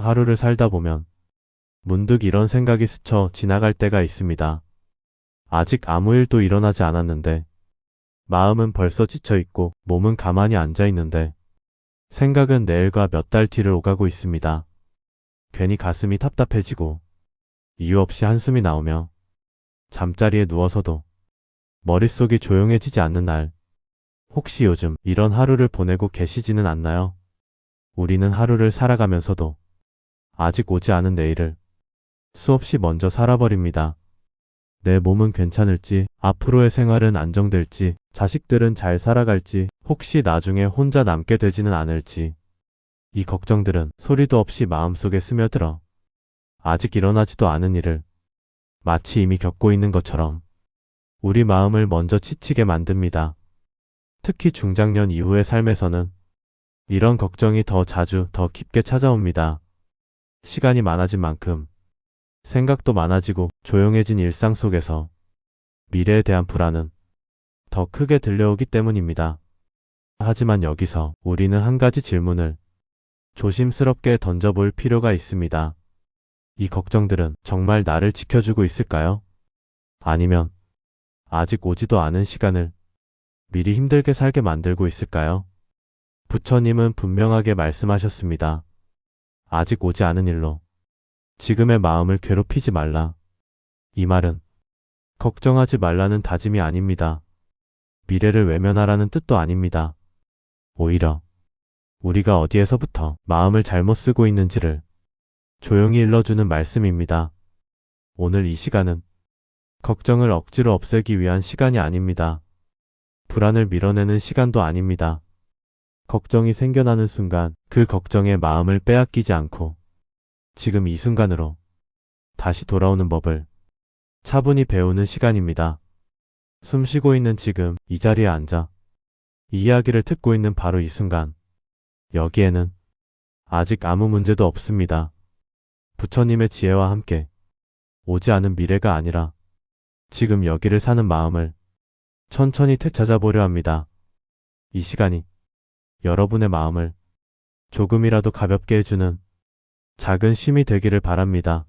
하루를 살다 보면 문득 이런 생각이 스쳐 지나갈 때가 있습니다. 아직 아무 일도 일어나지 않았는데 마음은 벌써 지쳐 있고 몸은 가만히 앉아 있는데 생각은 내일과 몇 달 뒤를 오가고 있습니다. 괜히 가슴이 답답해지고 이유 없이 한숨이 나오며 잠자리에 누워서도 머릿속이 조용해지지 않는 날, 혹시 요즘 이런 하루를 보내고 계시지는 않나요? 우리는 하루를 살아가면서도 아직 오지 않은 내일을 수없이 먼저 살아버립니다. 내 몸은 괜찮을지, 앞으로의 생활은 안정될지, 자식들은 잘 살아갈지, 혹시 나중에 혼자 남게 되지는 않을지. 이 걱정들은 소리도 없이 마음속에 스며들어 아직 일어나지도 않은 일을 마치 이미 겪고 있는 것처럼 우리 마음을 먼저 지치게 만듭니다. 특히 중장년 이후의 삶에서는 이런 걱정이 더 자주, 더 깊게 찾아옵니다. 시간이 많아진 만큼 생각도 많아지고 조용해진 일상 속에서 미래에 대한 불안은 더 크게 들려오기 때문입니다. 하지만 여기서 우리는 한 가지 질문을 조심스럽게 던져볼 필요가 있습니다. 이 걱정들은 정말 나를 지켜주고 있을까요? 아니면 아직 오지도 않은 시간을 미리 힘들게 살게 만들고 있을까요? 부처님은 분명하게 말씀하셨습니다. 아직 오지 않은 일로 지금의 마음을 괴롭히지 말라. 이 말은 걱정하지 말라는 다짐이 아닙니다. 미래를 외면하라는 뜻도 아닙니다. 오히려 우리가 어디에서부터 마음을 잘못 쓰고 있는지를 조용히 일러주는 말씀입니다. 오늘 이 시간은 걱정을 억지로 없애기 위한 시간이 아닙니다. 불안을 밀어내는 시간도 아닙니다. 걱정이 생겨나는 순간 그 걱정에 마음을 빼앗기지 않고 지금 이 순간으로 다시 돌아오는 법을 차분히 배우는 시간입니다. 숨 쉬고 있는 지금 이 자리에 앉아 이 이야기를 듣고 있는 바로 이 순간 여기에는 아직 아무 문제도 없습니다. 부처님의 지혜와 함께 오지 않은 미래가 아니라 지금 여기를 사는 마음을 천천히 되찾아보려 합니다. 이 시간이 여러분의 마음을 조금이라도 가볍게 해주는 작은 쉼이 되기를 바랍니다.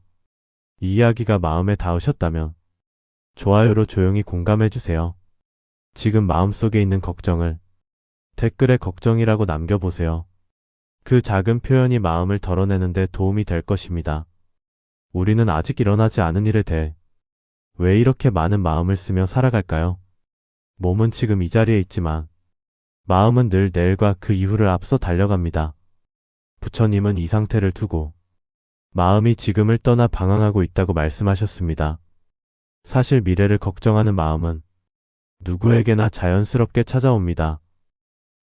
이 이야기가 마음에 닿으셨다면 좋아요로 조용히 공감해주세요. 지금 마음속에 있는 걱정을 댓글에 걱정이라고 남겨보세요. 그 작은 표현이 마음을 덜어내는 데 도움이 될 것입니다. 우리는 아직 일어나지 않은 일에 대해 왜 이렇게 많은 마음을 쓰며 살아갈까요? 몸은 지금 이 자리에 있지만 마음은 늘 내일과 그 이후를 앞서 달려갑니다. 부처님은 이 상태를 두고 마음이 지금을 떠나 방황하고 있다고 말씀하셨습니다. 사실 미래를 걱정하는 마음은 누구에게나 자연스럽게 찾아옵니다.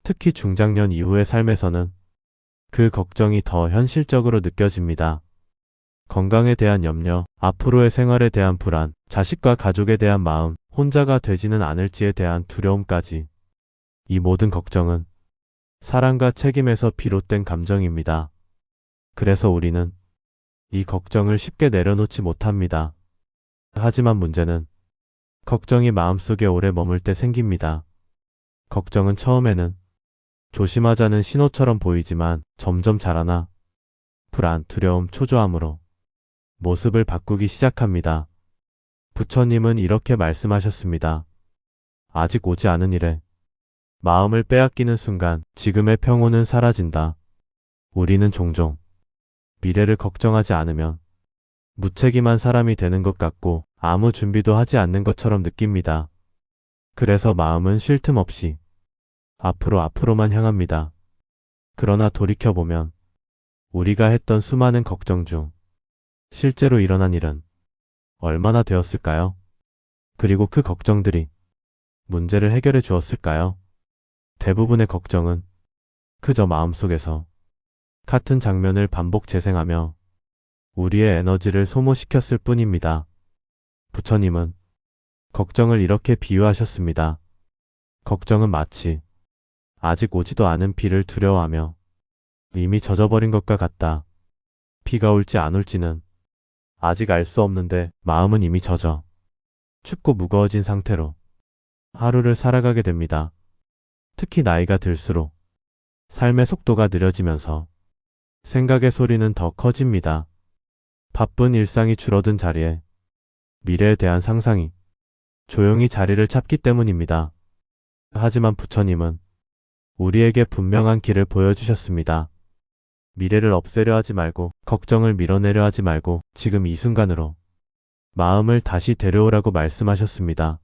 특히 중장년 이후의 삶에서는 그 걱정이 더 현실적으로 느껴집니다. 건강에 대한 염려, 앞으로의 생활에 대한 불안, 자식과 가족에 대한 마음, 혼자가 되지는 않을지에 대한 두려움까지. 이 모든 걱정은 사랑과 책임에서 비롯된 감정입니다. 그래서 우리는 이 걱정을 쉽게 내려놓지 못합니다. 하지만 문제는 걱정이 마음속에 오래 머물 때 생깁니다. 걱정은 처음에는 조심하자는 신호처럼 보이지만 점점 자라나 불안, 두려움, 초조함으로 모습을 바꾸기 시작합니다. 부처님은 이렇게 말씀하셨습니다. 아직 오지 않은 일에 마음을 빼앗기는 순간 지금의 평온은 사라진다. 우리는 종종 미래를 걱정하지 않으면 무책임한 사람이 되는 것 같고 아무 준비도 하지 않는 것처럼 느낍니다. 그래서 마음은 쉴 틈 없이 앞으로만 향합니다. 그러나 돌이켜보면 우리가 했던 수많은 걱정 중 실제로 일어난 일은 얼마나 되었을까요? 그리고 그 걱정들이 문제를 해결해 주었을까요? 대부분의 걱정은 그저 마음속에서 같은 장면을 반복 재생하며 우리의 에너지를 소모시켰을 뿐입니다. 부처님은 걱정을 이렇게 비유하셨습니다. 걱정은 마치 아직 오지도 않은 비를 두려워하며 이미 젖어버린 것과 같다. 비가 올지 안 올지는 아직 알 수 없는데 마음은 이미 젖어 춥고 무거워진 상태로 하루를 살아가게 됩니다. 특히 나이가 들수록 삶의 속도가 느려지면서 생각의 소리는 더 커집니다. 바쁜 일상이 줄어든 자리에 미래에 대한 상상이 조용히 자리를 잡기 때문입니다. 하지만 부처님은 우리에게 분명한 길을 보여주셨습니다. 미래를 없애려 하지 말고, 걱정을 밀어내려 하지 말고, 지금 이 순간으로 마음을 다시 데려오라고 말씀하셨습니다.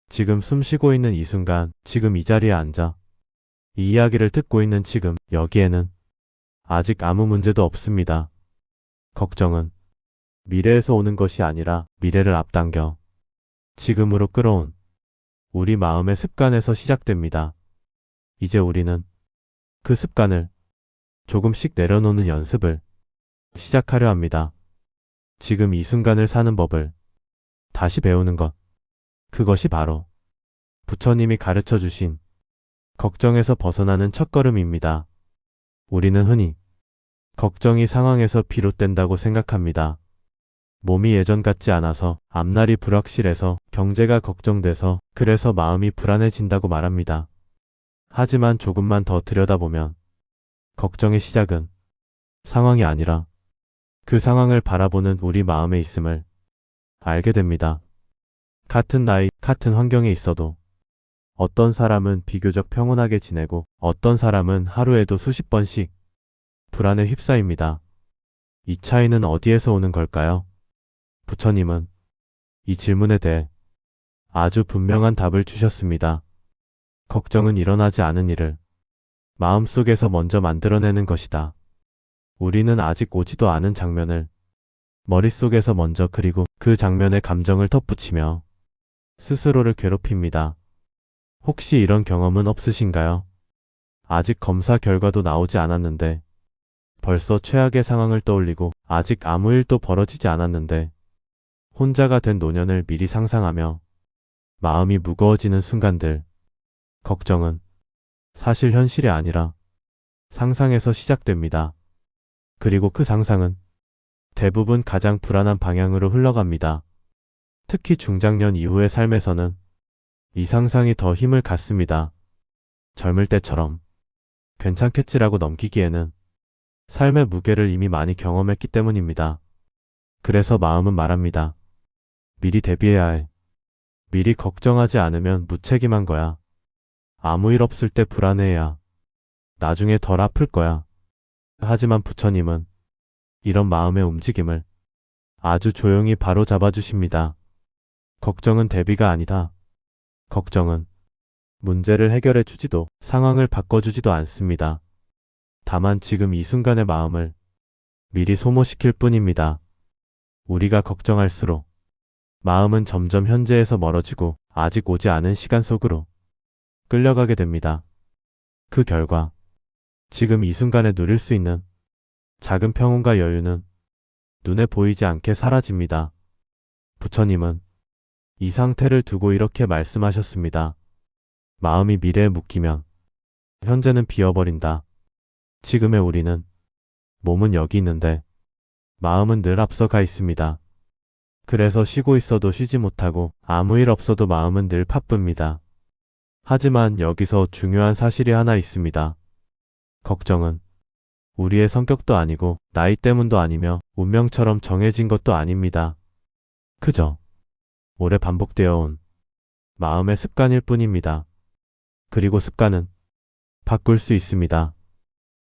지금 숨 쉬고 있는 이 순간, 지금 이 자리에 앉아 이 이야기를 듣고 있는 지금, 여기에는 아직 아무 문제도 없습니다. 걱정은 미래에서 오는 것이 아니라 미래를 앞당겨 지금으로 끌어온 우리 마음의 습관에서 시작됩니다. 이제 우리는 그 습관을 조금씩 내려놓는 연습을 시작하려 합니다. 지금 이 순간을 사는 법을 다시 배우는 것. 그것이 바로 부처님이 가르쳐 주신 걱정에서 벗어나는 첫걸음입니다. 우리는 흔히 걱정이 상황에서 비롯된다고 생각합니다. 몸이 예전 같지 않아서, 앞날이 불확실해서, 경제가 걱정돼서, 그래서 마음이 불안해진다고 말합니다. 하지만 조금만 더 들여다보면 걱정의 시작은 상황이 아니라 그 상황을 바라보는 우리 마음에 있음을 알게 됩니다. 같은 나이, 같은 환경에 있어도 어떤 사람은 비교적 평온하게 지내고 어떤 사람은 하루에도 수십 번씩 불안에 휩싸입니다. 이 차이는 어디에서 오는 걸까요? 부처님은 이 질문에 대해 아주 분명한 답을 주셨습니다. 걱정은 일어나지 않은 일을 마음속에서 먼저 만들어내는 것이다. 우리는 아직 오지도 않은 장면을 머릿속에서 먼저 그리고 그 장면에 감정을 덧붙이며 스스로를 괴롭힙니다. 혹시 이런 경험은 없으신가요? 아직 검사 결과도 나오지 않았는데 벌써 최악의 상황을 떠올리고 아직 아무 일도 벌어지지 않았는데 혼자가 된 노년을 미리 상상하며 마음이 무거워지는 순간들. 걱정은 사실 현실이 아니라 상상에서 시작됩니다. 그리고 그 상상은 대부분 가장 불안한 방향으로 흘러갑니다. 특히 중장년 이후의 삶에서는 이 상상이 더 힘을 갖습니다. 젊을 때처럼 괜찮겠지라고 넘기기에는 삶의 무게를 이미 많이 경험했기 때문입니다. 그래서 마음은 말합니다. 미리 대비해야 해. 미리 걱정하지 않으면 무책임한 거야. 아무 일 없을 때 불안해야 나중에 덜 아플 거야. 하지만 부처님은 이런 마음의 움직임을 아주 조용히 바로 잡아주십니다. 걱정은 대비가 아니다. 걱정은 문제를 해결해 주지도 상황을 바꿔주지도 않습니다. 다만 지금 이 순간의 마음을 미리 소모시킬 뿐입니다. 우리가 걱정할수록 마음은 점점 현재에서 멀어지고 아직 오지 않은 시간 속으로 끌려가게 됩니다. 그 결과 지금 이 순간에 누릴 수 있는 작은 평온과 여유는 눈에 보이지 않게 사라집니다. 부처님은 이 상태를 두고 이렇게 말씀하셨습니다. 마음이 미래에 묶이면 현재는 비어버린다. 지금의 우리는 몸은 여기 있는데 마음은 늘 앞서가 있습니다. 그래서 쉬고 있어도 쉬지 못하고 아무 일 없어도 마음은 늘 바쁩니다. 하지만 여기서 중요한 사실이 하나 있습니다. 걱정은 우리의 성격도 아니고 나이 때문도 아니며 운명처럼 정해진 것도 아닙니다. 그저 오래 반복되어 온 마음의 습관일 뿐입니다. 그리고 습관은 바꿀 수 있습니다.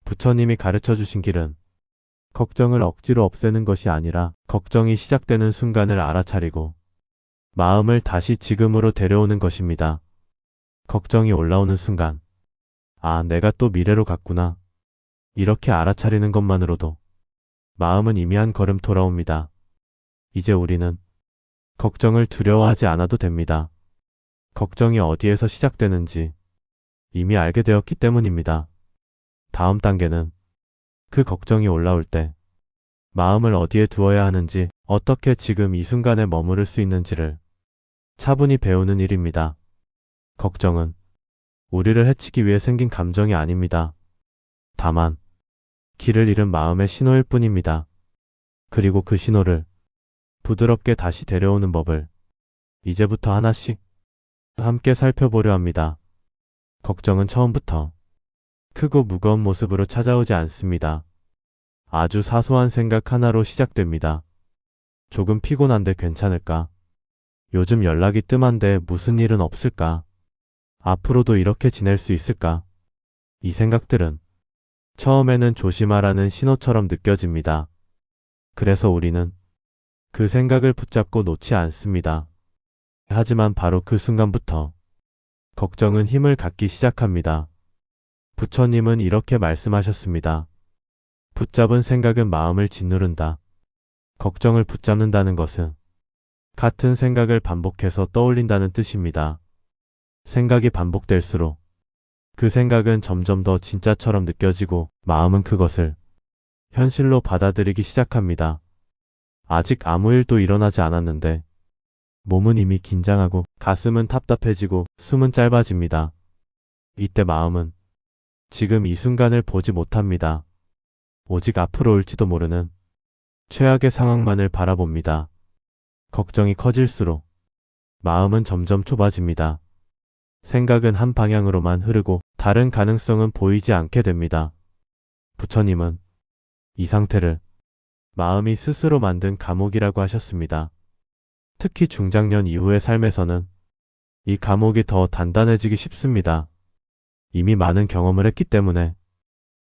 부처님이 가르쳐 주신 길은 걱정을 억지로 없애는 것이 아니라 걱정이 시작되는 순간을 알아차리고 마음을 다시 지금으로 데려오는 것입니다. 걱정이 올라오는 순간, 아, 내가 또 미래로 갔구나. 이렇게 알아차리는 것만으로도 마음은 이미 한 걸음 돌아옵니다. 이제 우리는 걱정을 두려워하지 않아도 됩니다. 걱정이 어디에서 시작되는지 이미 알게 되었기 때문입니다. 다음 단계는 그 걱정이 올라올 때 마음을 어디에 두어야 하는지, 어떻게 지금 이 순간에 머무를 수 있는지를 차분히 배우는 일입니다. 걱정은 우리를 해치기 위해 생긴 감정이 아닙니다. 다만 길을 잃은 마음의 신호일 뿐입니다. 그리고 그 신호를 부드럽게 다시 데려오는 법을 이제부터 하나씩 함께 살펴보려 합니다. 걱정은 처음부터 크고 무거운 모습으로 찾아오지 않습니다. 아주 사소한 생각 하나로 시작됩니다. 조금 피곤한데 괜찮을까? 요즘 연락이 뜸한데 무슨 일은 없을까? 앞으로도 이렇게 지낼 수 있을까? 이 생각들은 처음에는 조심하라는 신호처럼 느껴집니다. 그래서 우리는 그 생각을 붙잡고 놓지 않습니다. 하지만 바로 그 순간부터 걱정은 힘을 갖기 시작합니다. 부처님은 이렇게 말씀하셨습니다. 붙잡은 생각은 마음을 짓누른다. 걱정을 붙잡는다는 것은 같은 생각을 반복해서 떠올린다는 뜻입니다. 생각이 반복될수록 그 생각은 점점 더 진짜처럼 느껴지고 마음은 그것을 현실로 받아들이기 시작합니다. 아직 아무 일도 일어나지 않았는데 몸은 이미 긴장하고 가슴은 답답해지고 숨은 짧아집니다. 이때 마음은 지금 이 순간을 보지 못합니다. 오직 앞으로 올지도 모르는 최악의 상황만을 바라봅니다. 걱정이 커질수록 마음은 점점 좁아집니다. 생각은 한 방향으로만 흐르고 다른 가능성은 보이지 않게 됩니다. 부처님은 이 상태를 마음이 스스로 만든 감옥이라고 하셨습니다. 특히 중장년 이후의 삶에서는 이 감옥이 더 단단해지기 쉽습니다. 이미 많은 경험을 했기 때문에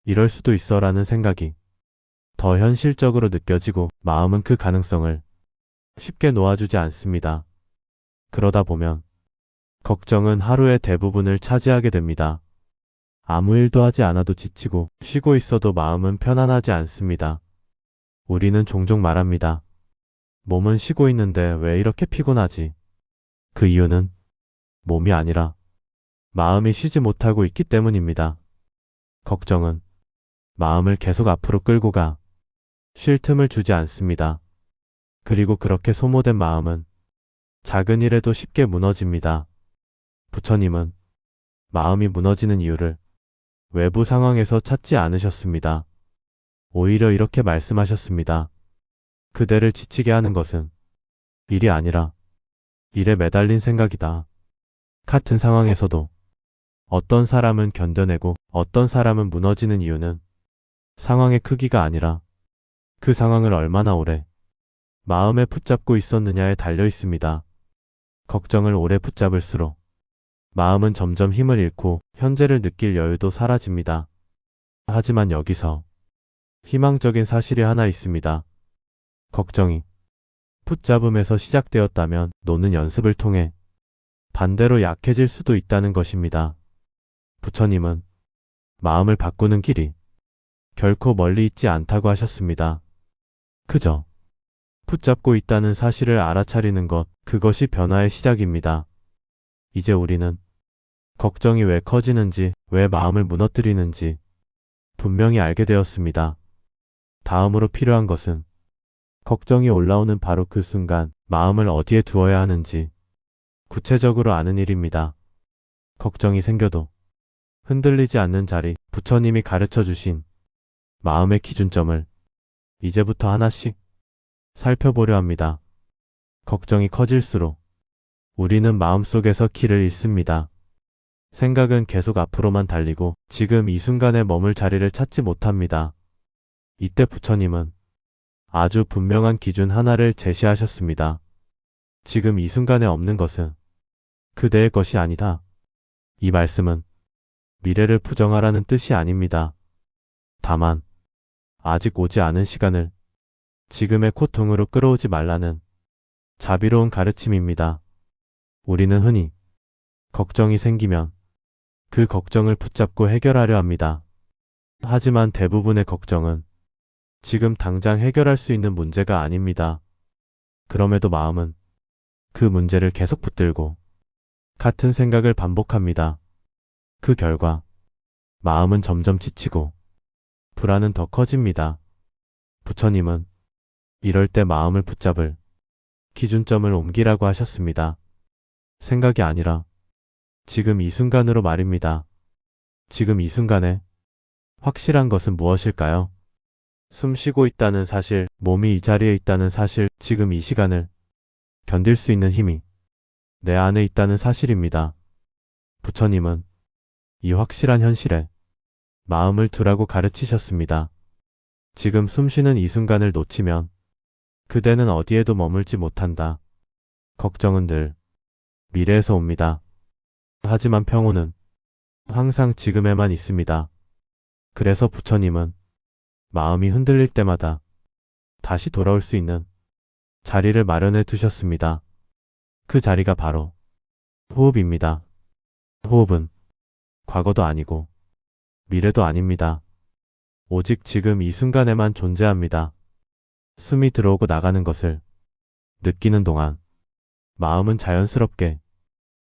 이럴 수도 있어라는 생각이 더 현실적으로 느껴지고 마음은 그 가능성을 쉽게 놓아주지 않습니다. 그러다 보면 걱정은 하루의 대부분을 차지하게 됩니다. 아무 일도 하지 않아도 지치고 쉬고 있어도 마음은 편안하지 않습니다. 우리는 종종 말합니다. 몸은 쉬고 있는데 왜 이렇게 피곤하지? 그 이유는 몸이 아니라 마음이 쉬지 못하고 있기 때문입니다. 걱정은 마음을 계속 앞으로 끌고 가 쉴 틈을 주지 않습니다. 그리고 그렇게 소모된 마음은 작은 일에도 쉽게 무너집니다. 부처님은 마음이 무너지는 이유를 외부 상황에서 찾지 않으셨습니다. 오히려 이렇게 말씀하셨습니다. 그대를 지치게 하는 것은 일이 아니라 일에 매달린 생각이다. 같은 상황에서도 어떤 사람은 견뎌내고 어떤 사람은 무너지는 이유는 상황의 크기가 아니라 그 상황을 얼마나 오래 마음에 붙잡고 있었느냐에 달려 있습니다. 걱정을 오래 붙잡을수록 마음은 점점 힘을 잃고 현재를 느낄 여유도 사라집니다. 하지만 여기서 희망적인 사실이 하나 있습니다. 걱정이 붙잡음에서 시작되었다면 노는 연습을 통해 반대로 약해질 수도 있다는 것입니다. 부처님은 마음을 바꾸는 길이 결코 멀리 있지 않다고 하셨습니다. 그저 붙잡고 있다는 사실을 알아차리는 것, 그것이 변화의 시작입니다. 이제 우리는 걱정이 왜 커지는지, 왜 마음을 무너뜨리는지 분명히 알게 되었습니다. 다음으로 필요한 것은 걱정이 올라오는 바로 그 순간 마음을 어디에 두어야 하는지 구체적으로 아는 일입니다. 걱정이 생겨도 흔들리지 않는 자리, 부처님이 가르쳐 주신 마음의 기준점을 이제부터 하나씩 살펴보려 합니다. 걱정이 커질수록 우리는 마음속에서 길을 잃습니다. 생각은 계속 앞으로만 달리고 지금 이 순간에 머물 자리를 찾지 못합니다. 이때 부처님은 아주 분명한 기준 하나를 제시하셨습니다. 지금 이 순간에 없는 것은 그대의 것이 아니다. 이 말씀은 미래를 부정하라는 뜻이 아닙니다. 다만 아직 오지 않은 시간을 지금의 고통으로 끌어오지 말라는 자비로운 가르침입니다. 우리는 흔히 걱정이 생기면 그 걱정을 붙잡고 해결하려 합니다. 하지만 대부분의 걱정은 지금 당장 해결할 수 있는 문제가 아닙니다. 그럼에도 마음은 그 문제를 계속 붙들고 같은 생각을 반복합니다. 그 결과 마음은 점점 지치고 불안은 더 커집니다. 부처님은 이럴 때 마음을 붙잡을 기준점을 옮기라고 하셨습니다. 생각이 아니라 지금 이 순간으로 말입니다. 지금 이 순간에 확실한 것은 무엇일까요? 숨 쉬고 있다는 사실, 몸이 이 자리에 있다는 사실, 지금 이 시간을 견딜 수 있는 힘이 내 안에 있다는 사실입니다. 부처님은 이 확실한 현실에 마음을 두라고 가르치셨습니다. 지금 숨쉬는 이 순간을 놓치면 그대는 어디에도 머물지 못한다. 걱정은 늘 미래에서 옵니다. 하지만 평온은 항상 지금에만 있습니다. 그래서 부처님은 마음이 흔들릴 때마다 다시 돌아올 수 있는 자리를 마련해 두셨습니다. 그 자리가 바로 호흡입니다. 호흡은 과거도 아니고 미래도 아닙니다. 오직 지금 이 순간에만 존재합니다. 숨이 들어오고 나가는 것을 느끼는 동안 마음은 자연스럽게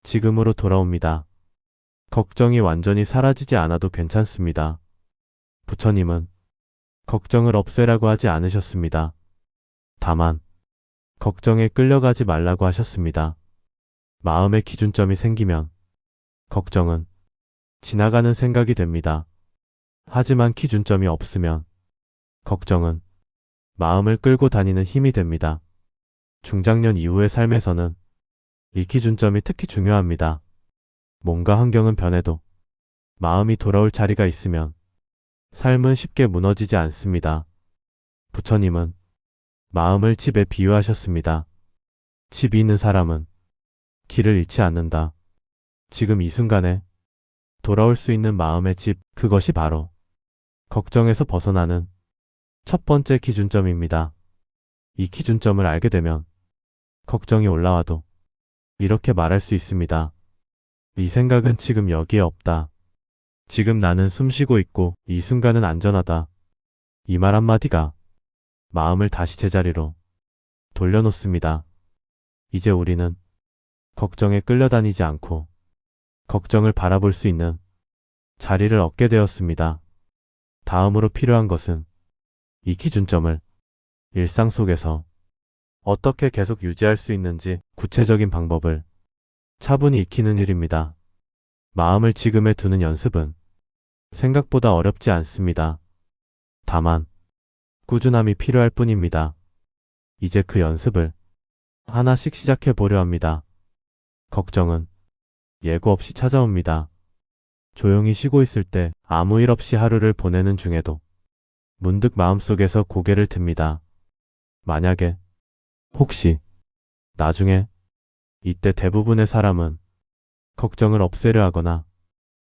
지금으로 돌아옵니다. 걱정이 완전히 사라지지 않아도 괜찮습니다. 부처님은 걱정을 없애라고 하지 않으셨습니다. 다만 걱정에 끌려가지 말라고 하셨습니다. 마음의 기준점이 생기면 걱정은 지나가는 생각이 됩니다. 하지만 기준점이 없으면 걱정은 마음을 끌고 다니는 힘이 됩니다. 중장년 이후의 삶에서는 이 기준점이 특히 중요합니다. 몸과 환경은 변해도 마음이 돌아올 자리가 있으면 삶은 쉽게 무너지지 않습니다. 부처님은 마음을 집에 비유하셨습니다. 집이 있는 사람은 길을 잃지 않는다. 지금 이 순간에 돌아올 수 있는 마음의 집, 그것이 바로 걱정에서 벗어나는 첫 번째 기준점입니다. 이 기준점을 알게 되면 걱정이 올라와도 이렇게 말할 수 있습니다. 이 생각은 지금 여기에 없다. 지금 나는 숨 쉬고 있고 이 순간은 안전하다. 이 말 한마디가 마음을 다시 제자리로 돌려놓습니다. 이제 우리는 걱정에 끌려다니지 않고 걱정을 바라볼 수 있는 자리를 얻게 되었습니다. 다음으로 필요한 것은 이 기준점을 일상 속에서 어떻게 계속 유지할 수 있는지 구체적인 방법을 차분히 익히는 일입니다. 마음을 지금에 두는 연습은 생각보다 어렵지 않습니다. 다만 꾸준함이 필요할 뿐입니다. 이제 그 연습을 하나씩 시작해 보려 합니다. 걱정은 예고 없이 찾아옵니다. 조용히 쉬고 있을 때 아무 일 없이 하루를 보내는 중에도 문득 마음속에서 고개를 듭니다. 만약에, 혹시, 나중에, 이때 대부분의 사람은 걱정을 없애려 하거나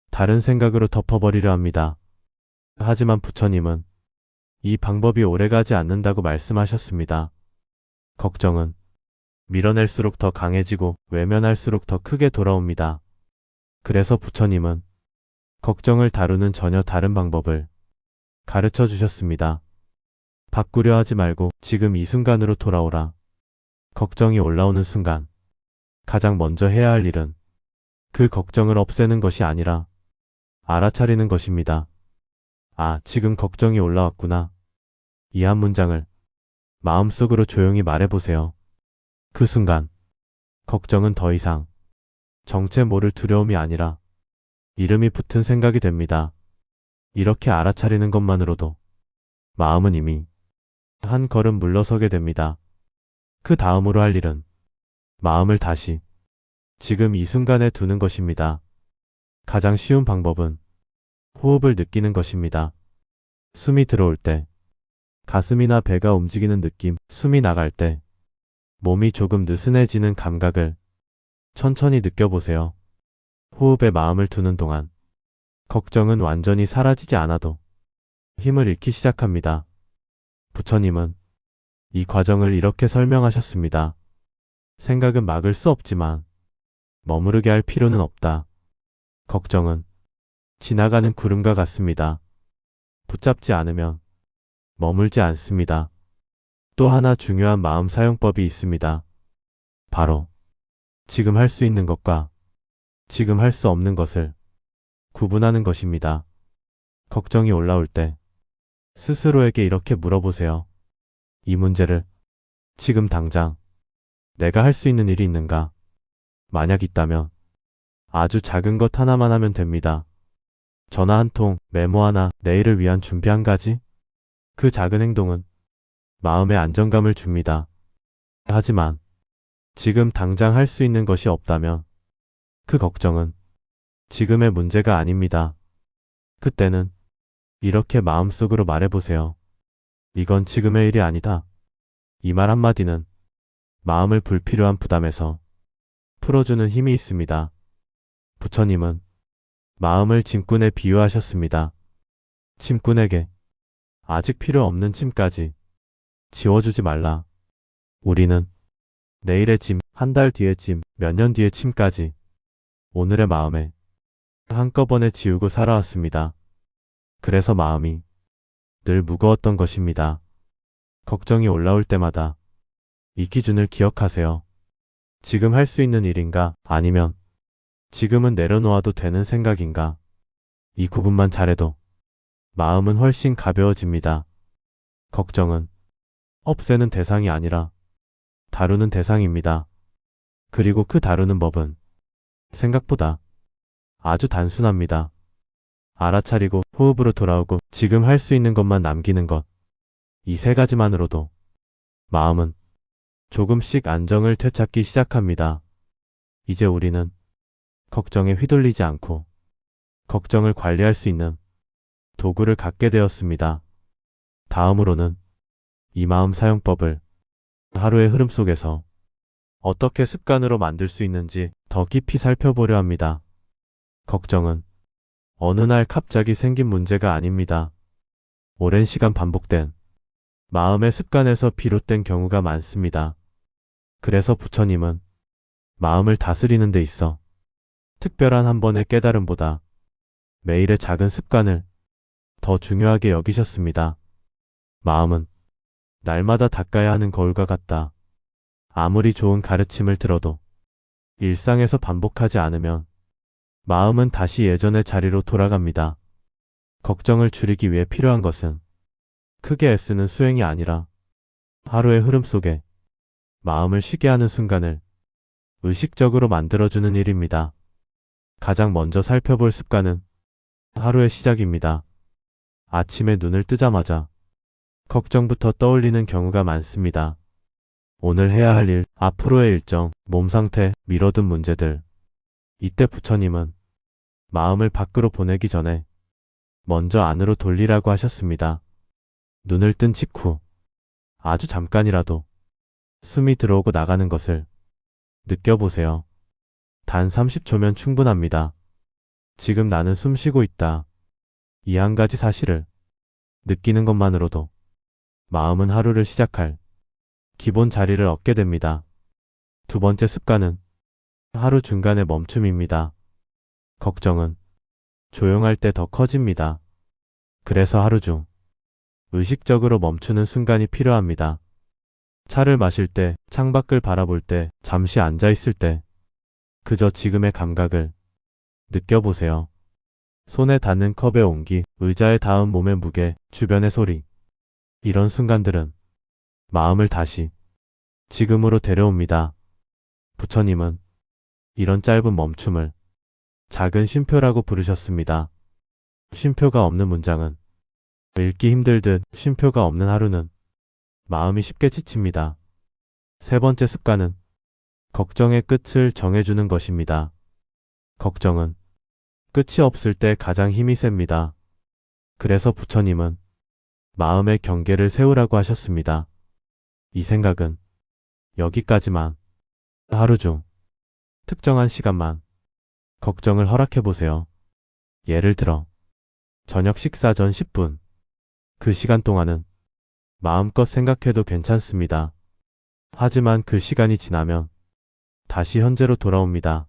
다른 생각으로 덮어버리려 합니다. 하지만 부처님은 이 방법이 오래가지 않는다고 말씀하셨습니다. 걱정은 밀어낼수록 더 강해지고 외면할수록 더 크게 돌아옵니다. 그래서 부처님은 걱정을 다루는 전혀 다른 방법을 가르쳐 주셨습니다. 바꾸려 하지 말고 지금 이 순간으로 돌아오라. 걱정이 올라오는 순간 가장 먼저 해야 할 일은 그 걱정을 없애는 것이 아니라 알아차리는 것입니다. 아, 지금 걱정이 올라왔구나. 이 한 문장을 마음속으로 조용히 말해보세요. 그 순간 걱정은 더 이상 정체 모를 두려움이 아니라 이름이 붙은 생각이 됩니다. 이렇게 알아차리는 것만으로도 마음은 이미 한 걸음 물러서게 됩니다. 그 다음으로 할 일은 마음을 다시 지금 이 순간에 두는 것입니다. 가장 쉬운 방법은 호흡을 느끼는 것입니다. 숨이 들어올 때 가슴이나 배가 움직이는 느낌, 숨이 나갈 때 몸이 조금 느슨해지는 감각을 천천히 느껴보세요. 호흡에 마음을 두는 동안 걱정은 완전히 사라지지 않아도 힘을 잃기 시작합니다. 부처님은 이 과정을 이렇게 설명하셨습니다. 생각은 막을 수 없지만 머무르게 할 필요는 없다. 걱정은 지나가는 구름과 같습니다. 붙잡지 않으면 머물지 않습니다. 또 하나 중요한 마음 사용법이 있습니다. 바로 지금 할 수 있는 것과 지금 할 수 없는 것을 구분하는 것입니다. 걱정이 올라올 때 스스로에게 이렇게 물어보세요. 이 문제를 지금 당장 내가 할 수 있는 일이 있는가? 만약 있다면 아주 작은 것 하나만 하면 됩니다. 전화 한 통, 메모 하나, 내일을 위한 준비 한 가지? 그 작은 행동은 마음의 안정감을 줍니다. 하지만 지금 당장 할 수 있는 것이 없다면 그 걱정은 지금의 문제가 아닙니다. 그때는 이렇게 마음속으로 말해보세요. 이건 지금의 일이 아니다. 이 말 한마디는 마음을 불필요한 부담에서 풀어주는 힘이 있습니다. 부처님은 마음을 짐꾼에 비유하셨습니다. 짐꾼에게 아직 필요 없는 짐까지 지워주지 말라. 우리는 내일의 짐, 한 달 뒤의 짐, 몇 년 뒤의 짐까지 오늘의 마음에 한꺼번에 지우고 살아왔습니다. 그래서 마음이 늘 무거웠던 것입니다. 걱정이 올라올 때마다 이 기준을 기억하세요. 지금 할 수 있는 일인가? 아니면 지금은 내려놓아도 되는 생각인가? 이 구분만 잘해도 마음은 훨씬 가벼워집니다. 걱정은 없애는 대상이 아니라 다루는 대상입니다. 그리고 그 다루는 법은 생각보다 아주 단순합니다. 알아차리고 호흡으로 돌아오고 지금 할 수 있는 것만 남기는 것. 이 세 가지만으로도 마음은 조금씩 안정을 되찾기 시작합니다. 이제 우리는 걱정에 휘둘리지 않고 걱정을 관리할 수 있는 도구를 갖게 되었습니다. 다음으로는 이 마음 사용법을 하루의 흐름 속에서 어떻게 습관으로 만들 수 있는지 더 깊이 살펴보려 합니다. 걱정은 어느 날 갑자기 생긴 문제가 아닙니다. 오랜 시간 반복된 마음의 습관에서 비롯된 경우가 많습니다. 그래서 부처님은 마음을 다스리는 데 있어 특별한 한 번의 깨달음보다 매일의 작은 습관을 더 중요하게 여기셨습니다. 마음은 날마다 닦아야 하는 거울과 같다. 아무리 좋은 가르침을 들어도 일상에서 반복하지 않으면 마음은 다시 예전의 자리로 돌아갑니다. 걱정을 줄이기 위해 필요한 것은 크게 애쓰는 수행이 아니라 하루의 흐름 속에 마음을 쉬게 하는 순간을 의식적으로 만들어주는 일입니다. 가장 먼저 살펴볼 습관은 하루의 시작입니다. 아침에 눈을 뜨자마자 걱정부터 떠올리는 경우가 많습니다. 오늘 해야 할 일, 앞으로의 일정, 몸 상태, 미뤄둔 문제들. 이때 부처님은 마음을 밖으로 보내기 전에 먼저 안으로 돌리라고 하셨습니다. 눈을 뜬 직후 아주 잠깐이라도 숨이 들어오고 나가는 것을 느껴보세요. 단 30초면 충분합니다. 지금 나는 숨 쉬고 있다. 이 한 가지 사실을 느끼는 것만으로도 마음은 하루를 시작할 기본 자리를 얻게 됩니다. 두 번째 습관은 하루 중간의 멈춤입니다. 걱정은 조용할 때 더 커집니다. 그래서 하루 중 의식적으로 멈추는 순간이 필요합니다. 차를 마실 때, 창밖을 바라볼 때, 잠시 앉아 있을 때, 그저 지금의 감각을 느껴보세요. 손에 닿는 컵의 온기, 의자에 닿은 몸의 무게, 주변의 소리. 이런 순간들은 마음을 다시 지금으로 데려옵니다. 부처님은 이런 짧은 멈춤을 작은 쉼표라고 부르셨습니다. 쉼표가 없는 문장은 읽기 힘들듯 쉼표가 없는 하루는 마음이 쉽게 지칩니다. 세 번째 습관은 걱정의 끝을 정해주는 것입니다. 걱정은 끝이 없을 때 가장 힘이 셉니다. 그래서 부처님은 마음의 경계를 세우라고 하셨습니다. 이 생각은 여기까지만, 하루 중 특정한 시간만 걱정을 허락해보세요. 예를 들어 저녁 식사 전 10분. 그 시간 동안은 마음껏 생각해도 괜찮습니다. 하지만 그 시간이 지나면 다시 현재로 돌아옵니다.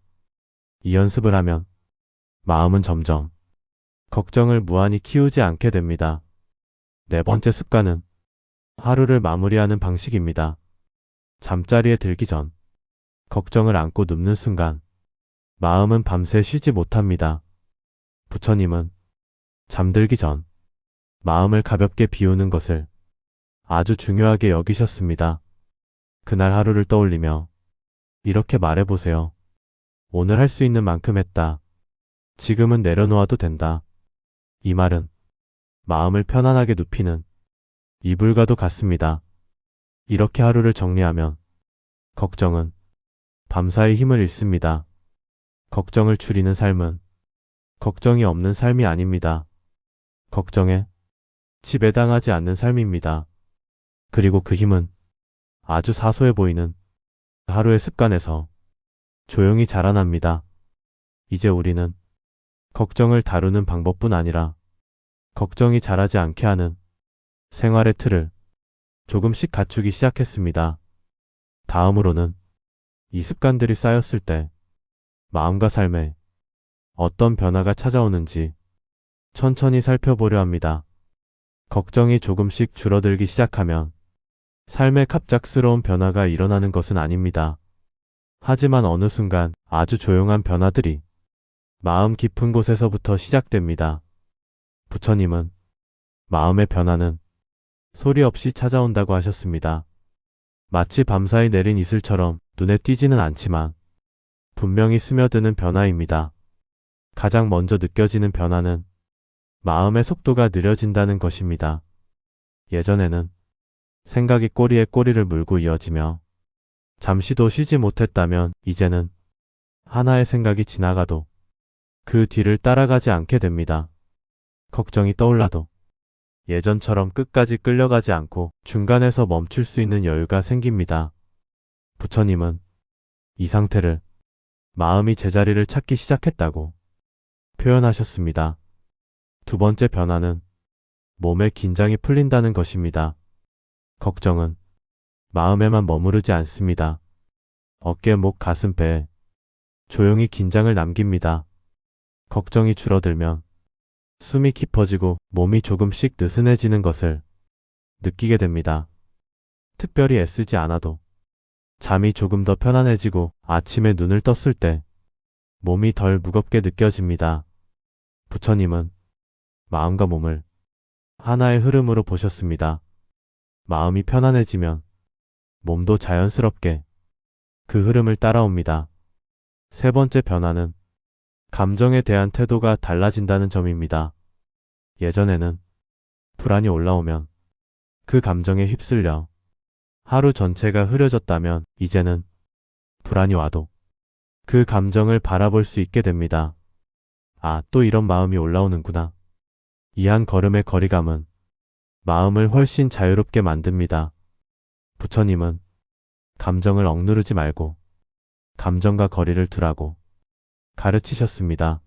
이 연습을 하면 마음은 점점 걱정을 무한히 키우지 않게 됩니다. 네 번째 습관은 하루를 마무리하는 방식입니다. 잠자리에 들기 전 걱정을 안고 눕는 순간 마음은 밤새 쉬지 못합니다. 부처님은 잠들기 전 마음을 가볍게 비우는 것을 아주 중요하게 여기셨습니다. 그날 하루를 떠올리며 이렇게 말해보세요. 오늘 할 수 있는 만큼 했다. 지금은 내려놓아도 된다. 이 말은 마음을 편안하게 눕히는 이불과도 같습니다. 이렇게 하루를 정리하면 걱정은 밤사이 힘을 잃습니다. 걱정을 줄이는 삶은 걱정이 없는 삶이 아닙니다. 걱정에 지배당하지 않는 삶입니다. 그리고 그 힘은 아주 사소해 보이는 하루의 습관에서 조용히 자라납니다. 이제 우리는 걱정을 다루는 방법뿐 아니라 걱정이 자라지 않게 하는 생활의 틀을 조금씩 갖추기 시작했습니다. 다음으로는 이 습관들이 쌓였을 때 마음과 삶에 어떤 변화가 찾아오는지 천천히 살펴보려 합니다. 걱정이 조금씩 줄어들기 시작하면 삶에 갑작스러운 변화가 일어나는 것은 아닙니다. 하지만 어느 순간 아주 조용한 변화들이 마음 깊은 곳에서부터 시작됩니다. 부처님은 마음의 변화는 소리 없이 찾아온다고 하셨습니다. 마치 밤사이 내린 이슬처럼 눈에 띄지는 않지만 분명히 스며드는 변화입니다. 가장 먼저 느껴지는 변화는 마음의 속도가 느려진다는 것입니다. 예전에는 생각이 꼬리에 꼬리를 물고 이어지며 잠시도 쉬지 못했다면 이제는 하나의 생각이 지나가도 그 뒤를 따라가지 않게 됩니다. 걱정이 떠올라도 예전처럼 끝까지 끌려가지 않고 중간에서 멈출 수 있는 여유가 생깁니다. 부처님은 이 상태를 마음이 제자리를 찾기 시작했다고 표현하셨습니다. 두 번째 변화는 몸의 긴장이 풀린다는 것입니다. 걱정은 마음에만 머무르지 않습니다. 어깨, 목, 가슴, 배에 조용히 긴장을 남깁니다. 걱정이 줄어들면 숨이 깊어지고 몸이 조금씩 느슨해지는 것을 느끼게 됩니다. 특별히 애쓰지 않아도 잠이 조금 더 편안해지고 아침에 눈을 떴을 때 몸이 덜 무겁게 느껴집니다. 부처님은 마음과 몸을 하나의 흐름으로 보셨습니다. 마음이 편안해지면 몸도 자연스럽게 그 흐름을 따라옵니다. 세 번째 변화는 감정에 대한 태도가 달라진다는 점입니다. 예전에는 불안이 올라오면 그 감정에 휩쓸려 하루 전체가 흐려졌다면 이제는 불안이 와도 그 감정을 바라볼 수 있게 됩니다. 아, 또 이런 마음이 올라오는구나. 이 한 걸음의 거리감은 마음을 훨씬 자유롭게 만듭니다. 부처님은 감정을 억누르지 말고 감정과 거리를 두라고 가르치셨습니다.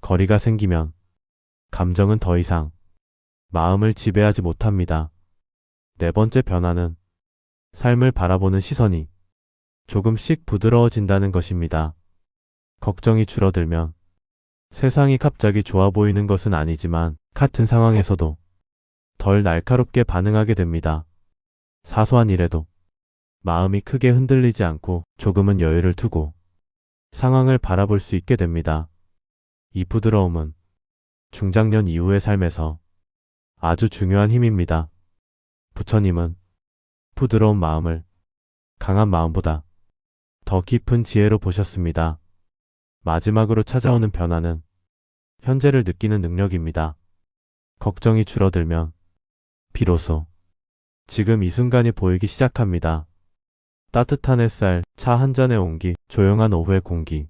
거리가 생기면 감정은 더 이상 마음을 지배하지 못합니다. 네 번째 변화는 삶을 바라보는 시선이 조금씩 부드러워진다는 것입니다. 걱정이 줄어들면 세상이 갑자기 좋아 보이는 것은 아니지만 같은 상황에서도 덜 날카롭게 반응하게 됩니다. 사소한 일에도 마음이 크게 흔들리지 않고 조금은 여유를 두고 상황을 바라볼 수 있게 됩니다. 이 부드러움은 중장년 이후의 삶에서 아주 중요한 힘입니다. 부처님은 부드러운 마음을 강한 마음보다 더 깊은 지혜로 보셨습니다. 마지막으로 찾아오는 변화는 현재를 느끼는 능력입니다. 걱정이 줄어들면 비로소 지금 이 순간이 보이기 시작합니다. 따뜻한 햇살, 차 한 잔의 온기, 조용한 오후의 공기.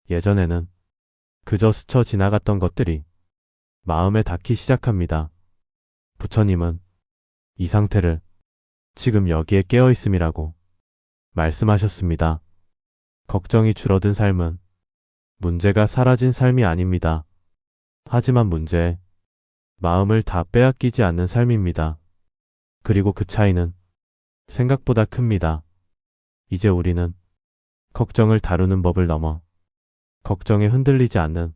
예전에는 그저 스쳐 지나갔던 것들이 마음에 닿기 시작합니다. 부처님은 이 상태를 지금 여기에 깨어 있음이라고 말씀하셨습니다. 걱정이 줄어든 삶은 문제가 사라진 삶이 아닙니다. 하지만 문제에 마음을 다 빼앗기지 않는 삶입니다. 그리고 그 차이는 생각보다 큽니다. 이제 우리는 걱정을 다루는 법을 넘어 걱정에 흔들리지 않는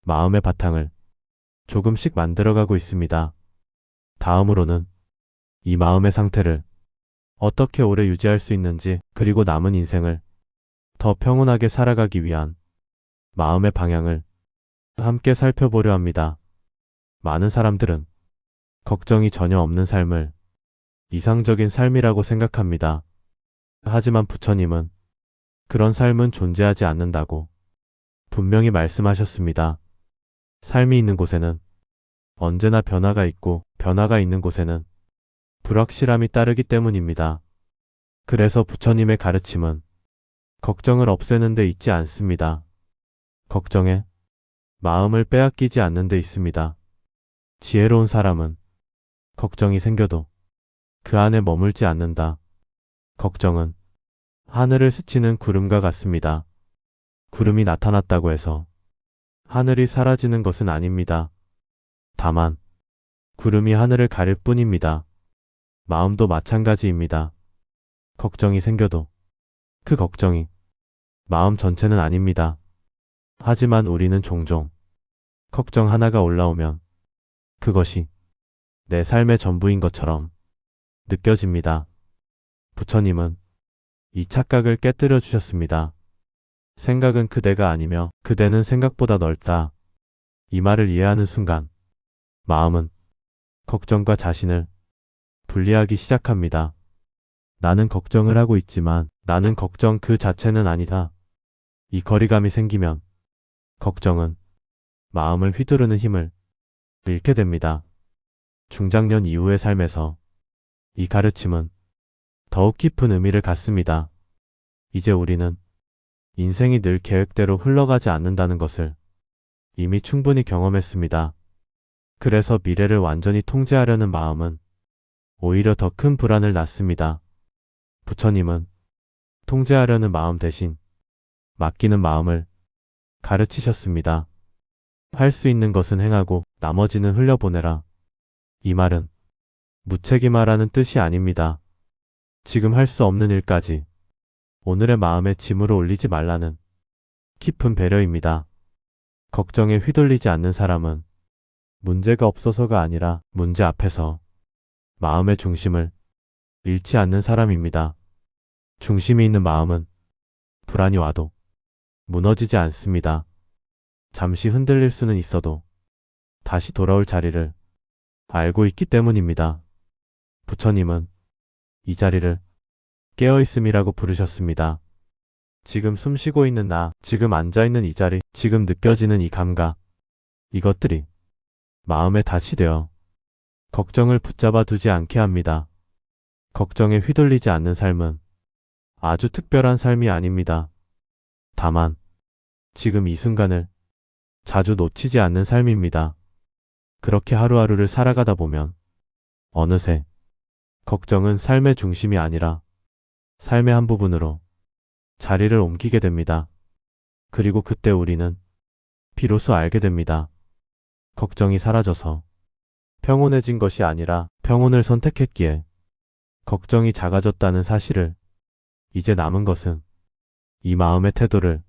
마음의 바탕을 조금씩 만들어가고 있습니다. 다음으로는 이 마음의 상태를 어떻게 오래 유지할 수 있는지 그리고 남은 인생을 더 평온하게 살아가기 위한 마음의 방향을 함께 살펴보려 합니다. 많은 사람들은 걱정이 전혀 없는 삶을 이상적인 삶이라고 생각합니다. 하지만 부처님은 그런 삶은 존재하지 않는다고 분명히 말씀하셨습니다. 삶이 있는 곳에는 언제나 변화가 있고 변화가 있는 곳에는 불확실함이 따르기 때문입니다. 그래서 부처님의 가르침은 걱정을 없애는 데 있지 않습니다. 걱정에 마음을 빼앗기지 않는 데 있습니다. 지혜로운 사람은 걱정이 생겨도 그 안에 머물지 않는다. 걱정은 하늘을 스치는 구름과 같습니다. 구름이 나타났다고 해서 하늘이 사라지는 것은 아닙니다. 다만 구름이 하늘을 가릴 뿐입니다. 마음도 마찬가지입니다. 걱정이 생겨도 그 걱정이 마음 전체는 아닙니다. 하지만 우리는 종종 걱정 하나가 올라오면 그것이 내 삶의 전부인 것처럼 느껴집니다. 부처님은 이 착각을 깨뜨려 주셨습니다. 생각은 그대가 아니며 그대는 생각보다 넓다. 이 말을 이해하는 순간 마음은 걱정과 자신을 분리하기 시작합니다. 나는 걱정을 하고 있지만 나는 걱정 그 자체는 아니다. 이 거리감이 생기면 걱정은 마음을 휘두르는 힘을 잃게 됩니다. 중장년 이후의 삶에서 이 가르침은 더욱 깊은 의미를 갖습니다. 이제 우리는 인생이 늘 계획대로 흘러가지 않는다는 것을 이미 충분히 경험했습니다. 그래서 미래를 완전히 통제하려는 마음은 오히려 더 큰 불안을 낳습니다. 부처님은 통제하려는 마음 대신 맡기는 마음을 가르치셨습니다. 할 수 있는 것은 행하고 나머지는 흘려보내라. 이 말은 무책임하라는 뜻이 아닙니다. 지금 할 수 없는 일까지 오늘의 마음에 짐으로 올리지 말라는 깊은 배려입니다. 걱정에 휘둘리지 않는 사람은 문제가 없어서가 아니라 문제 앞에서 마음의 중심을 잃지 않는 사람입니다. 중심이 있는 마음은 불안이 와도 무너지지 않습니다. 잠시 흔들릴 수는 있어도 다시 돌아올 자리를 알고 있기 때문입니다. 부처님은 이 자리를 깨어있음이라고 부르셨습니다. 지금 숨쉬고 있는 나, 지금 앉아있는 이 자리, 지금 느껴지는 이 감각, 이것들이 마음에 닷이 되어 걱정을 붙잡아 두지 않게 합니다. 걱정에 휘둘리지 않는 삶은 아주 특별한 삶이 아닙니다. 다만 지금 이 순간을 자주 놓치지 않는 삶입니다. 그렇게 하루하루를 살아가다 보면 어느새 걱정은 삶의 중심이 아니라 삶의 한 부분으로 자리를 옮기게 됩니다. 그리고 그때 우리는 비로소 알게 됩니다. 걱정이 사라져서 평온해진 것이 아니라 평온을 선택했기에 걱정이 작아졌다는 사실을. 이제 남은 것은 이 마음의 태도를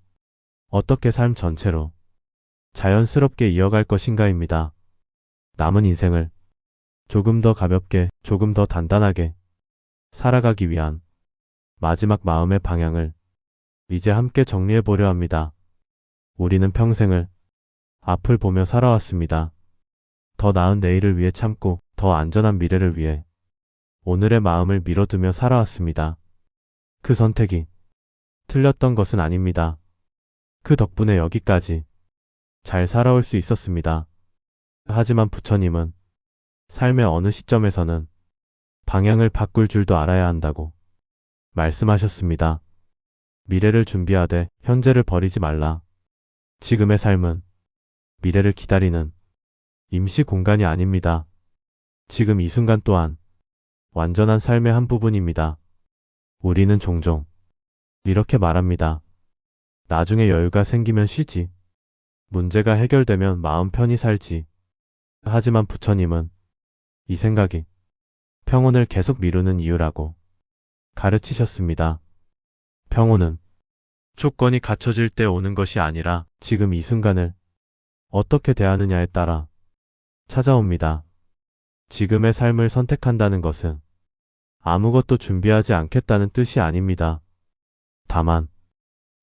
어떻게 삶 전체로 자연스럽게 이어갈 것인가입니다. 남은 인생을 조금 더 가볍게, 조금 더 단단하게 살아가기 위한 마지막 마음의 방향을 이제 함께 정리해 보려 합니다. 우리는 평생을 앞을 보며 살아왔습니다. 더 나은 내일을 위해 참고 더 안전한 미래를 위해 오늘의 마음을 밀어두며 살아왔습니다. 그 선택이 틀렸던 것은 아닙니다. 그 덕분에 여기까지 잘 살아올 수 있었습니다. 하지만 부처님은 삶의 어느 시점에서는 방향을 바꿀 줄도 알아야 한다고 말씀하셨습니다. 미래를 준비하되 현재를 버리지 말라. 지금의 삶은 미래를 기다리는 임시 공간이 아닙니다. 지금 이 순간 또한 완전한 삶의 한 부분입니다. 우리는 종종 이렇게 말합니다. 나중에 여유가 생기면 쉬지. 문제가 해결되면 마음 편히 살지. 하지만 부처님은 이 생각이 평온을 계속 미루는 이유라고 가르치셨습니다. 평온은 조건이 갖춰질 때 오는 것이 아니라 지금 이 순간을 어떻게 대하느냐에 따라 찾아옵니다. 지금의 삶을 선택한다는 것은 아무것도 준비하지 않겠다는 뜻이 아닙니다. 다만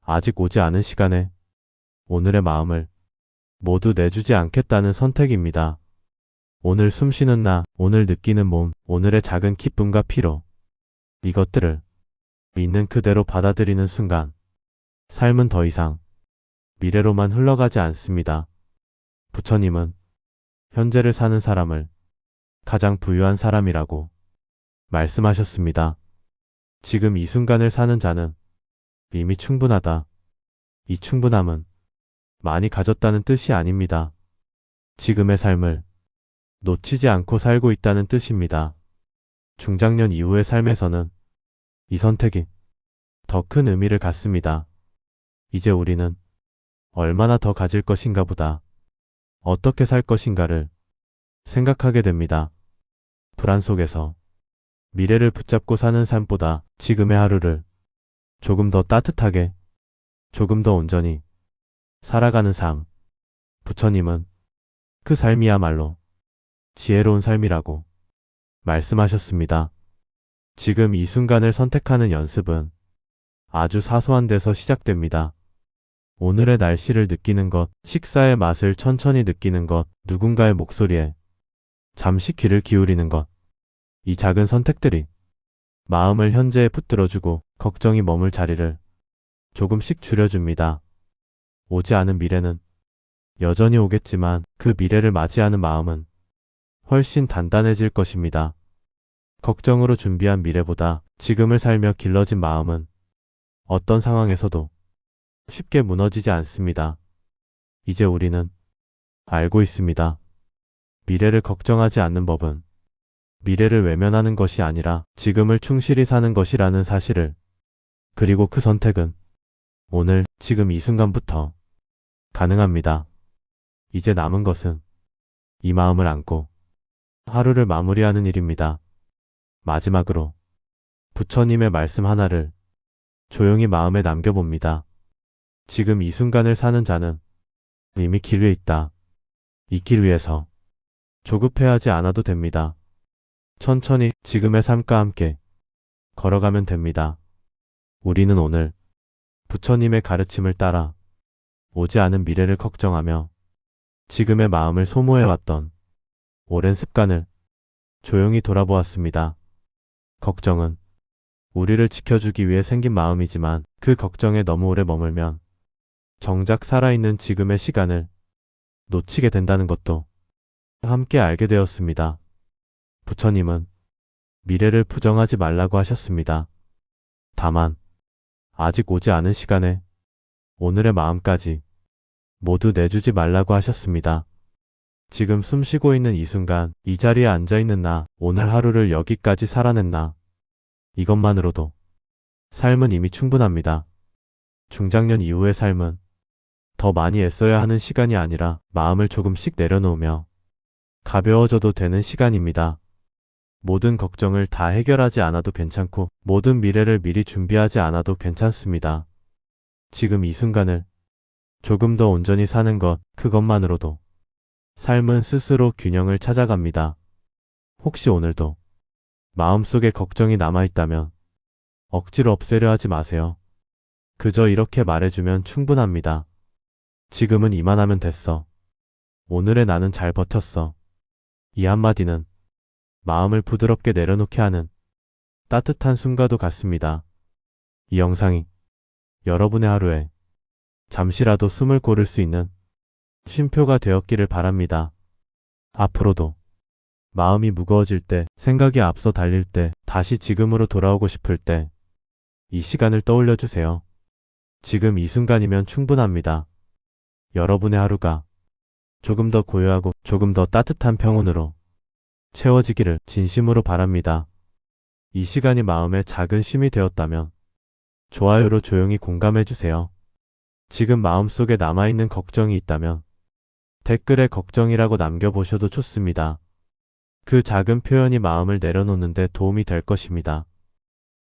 아직 오지 않은 시간에 오늘의 마음을 모두 내주지 않겠다는 선택입니다. 오늘 숨쉬는 나, 오늘 느끼는 몸, 오늘의 작은 기쁨과 피로, 이것들을 있는 그대로 받아들이는 순간 삶은 더 이상 미래로만 흘러가지 않습니다. 부처님은 현재를 사는 사람을 가장 부유한 사람이라고 말씀하셨습니다. 지금 이 순간을 사는 자는 이미 충분하다. 이 충분함은 많이 가졌다는 뜻이 아닙니다. 지금의 삶을 놓치지 않고 살고 있다는 뜻입니다. 중장년 이후의 삶에서는 이 선택이 더 큰 의미를 갖습니다. 이제 우리는 얼마나 더 가질 것인가 보다 어떻게 살 것인가를 생각하게 됩니다. 불안 속에서 미래를 붙잡고 사는 삶보다 지금의 하루를 조금 더 따뜻하게, 조금 더 온전히 살아가는 삶. 부처님은 그 삶이야말로 지혜로운 삶이라고 말씀하셨습니다. 지금 이 순간을 선택하는 연습은 아주 사소한 데서 시작됩니다. 오늘의 날씨를 느끼는 것, 식사의 맛을 천천히 느끼는 것, 누군가의 목소리에 잠시 귀를 기울이는 것. 이 작은 선택들이 마음을 현재에 붙들어주고 걱정이 머물 자리를 조금씩 줄여줍니다. 오지 않은 미래는 여전히 오겠지만 그 미래를 맞이하는 마음은 훨씬 단단해질 것입니다. 걱정으로 준비한 미래보다 지금을 살며 길러진 마음은 어떤 상황에서도 쉽게 무너지지 않습니다. 이제 우리는 알고 있습니다. 미래를 걱정하지 않는 법은 미래를 외면하는 것이 아니라 지금을 충실히 사는 것이라는 사실을. 그리고 그 선택은 오늘, 지금 이 순간부터 가능합니다. 이제 남은 것은 이 마음을 안고 하루를 마무리하는 일입니다. 마지막으로 부처님의 말씀 하나를 조용히 마음에 남겨봅니다. 지금 이 순간을 사는 자는 이미 길 위에 있다. 이 길 위에서 조급해하지 않아도 됩니다. 천천히 지금의 삶과 함께 걸어가면 됩니다. 우리는 오늘 부처님의 가르침을 따라 오지 않은 미래를 걱정하며 지금의 마음을 소모해왔던 오랜 습관을 조용히 돌아보았습니다. 걱정은 우리를 지켜주기 위해 생긴 마음이지만 그 걱정에 너무 오래 머물면 정작 살아있는 지금의 시간을 놓치게 된다는 것도 함께 알게 되었습니다. 부처님은 미래를 부정하지 말라고 하셨습니다. 다만 아직 오지 않은 시간에 오늘의 마음까지 모두 내주지 말라고 하셨습니다. 지금 숨 쉬고 있는 이 순간, 이 자리에 앉아있는 나, 오늘 하루를 여기까지 살아냈나. 이것만으로도 삶은 이미 충분합니다. 중장년 이후의 삶은 더 많이 애써야 하는 시간이 아니라 마음을 조금씩 내려놓으며 가벼워져도 되는 시간입니다. 모든 걱정을 다 해결하지 않아도 괜찮고 모든 미래를 미리 준비하지 않아도 괜찮습니다. 지금 이 순간을 조금 더 온전히 사는 것, 그것만으로도 삶은 스스로 균형을 찾아갑니다. 혹시 오늘도 마음속에 걱정이 남아있다면 억지로 없애려 하지 마세요. 그저 이렇게 말해주면 충분합니다. 지금은 이만하면 됐어. 오늘의 나는 잘 버텼어. 이 한마디는 마음을 부드럽게 내려놓게 하는 따뜻한 숨과도 같습니다. 이 영상이 여러분의 하루에 잠시라도 숨을 고를 수 있는 쉼표가 되었기를 바랍니다. 앞으로도 마음이 무거워질 때, 생각이 앞서 달릴 때, 다시 지금으로 돌아오고 싶을 때 이 시간을 떠올려 주세요. 지금 이 순간이면 충분합니다. 여러분의 하루가 조금 더 고요하고 조금 더 따뜻한 평온으로 채워지기를 진심으로 바랍니다. 이 시간이 마음에 작은 쉼이 되었다면 좋아요로 조용히 공감해 주세요. 지금 마음속에 남아있는 걱정이 있다면 댓글에 걱정이라고 남겨보셔도 좋습니다. 그 작은 표현이 마음을 내려놓는 데 도움이 될 것입니다.